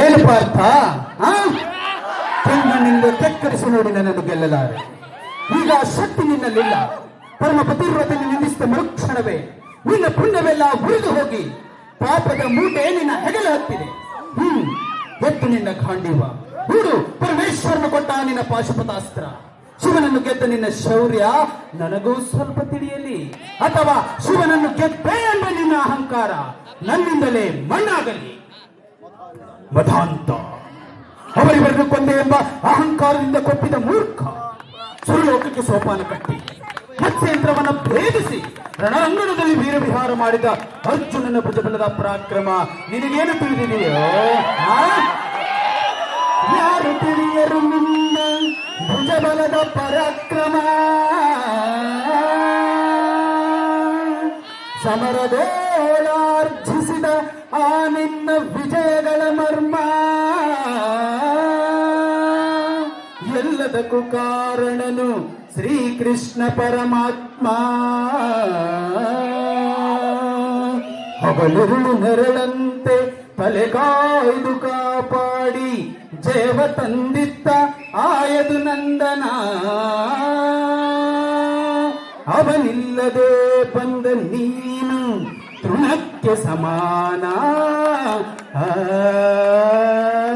ಏನು ಪಾರ್ಥ, ನಿಂದ ತೆಕ್ಕರಿಸಿ ನೋಡಿ ನನ್ನನ್ನು ಗೆಲ್ಲಲಾರೆ. ಈಗ ಆ ಶಕ್ತಿ ನಿನ್ನಲ್ಲಿಲ್ಲ. ಪರಮ ಪತಿವ್ರತೆಯನ್ನು ನಿಂದಿಸಿದ ಮರುಕ್ಷಣವೇ ನಿನ್ನ ಪುಣ್ಯವೆಲ್ಲ ಉರಿದು ಹೋಗಿ ಪಾಪದ ಮೂಟೆ ನಿನ್ನ ಹೆಗಲು ಹತ್ತಿದೆ. ಎತ್ತು ನಿನ್ನ ಖಾಂಡಿವ ಹೂಡು ಪರಮೇಶ್ವರನ ಕೊಟ್ಟ ನಿನ್ನ ಪಾಶುಪತಾಸ್ತ್ರ. ಶಿವನನ್ನು ಗೆದ್ದ ನಿನ್ನ ಶೌರ್ಯ ನನಗೂ ಸ್ವಲ್ಪ ತಿಳಿಯಲಿ, ಅಥವಾ ಶಿವನನ್ನು ಗೆದ್ದೆ ಎಂಬ ನಿನ್ನ ಅಹಂಕಾರ ನನ್ನಿಂದಲೇ ಮಣ್ಣಾಗಲಿ. ಮಧಾಂತ, ಅವರಿವರನ್ನು ಕೊಂದೆ ಎಂಬ ಅಹಂಕಾರದಿಂದ ಕೊಪ್ಪಿದ ಮೂರ್ಖ, ಸುರಲೋಕಕ್ಕೆ ಸೋಪಾನ ಕಟ್ಟಿ ಮತ್ಸ್ಯಂತ್ರವನ್ನು ಭೇದಿಸಿ ರಣರಂಗಣದಲ್ಲಿ ವೀರವಿಹಾರ ಮಾಡಿದ ಅರ್ಜುನನ ಭುಜಬಲದ ಪರಾಕ್ರಮ ನಿನಗೇನು ತಿಳಿದಿದೆಯೋ? ಯಾರು ತಿಳಿಯರು ನಿನ್ನ ಭುಜಬಲದ ಪರಾಕ್ರಮ? ಸಮರದೋಳಾರ್ಜಿಸಿದ ಆ ನಿನ್ನ ವಿಜಯಗಳ ಮರ್ಮ ಎಲ್ಲದಕ್ಕೂ ಕಾರಣನು ಶ್ರೀಕೃಷ್ಣ ಪರಮಾತ್ಮ. ಹಗಲಿರುಳು ನೆರಳಂತೆ ತಲೆಗಾಯ್ದು ಕಾಪಾಡಿ ಜಯವ ತಂದಿತ್ತ ಆಯದು ನಂದನ. ಅವನಿಲ್ಲದೆ ಬಂದ ನೀನು ತೃಣಕ್ಕೆ ಸಮಾನ.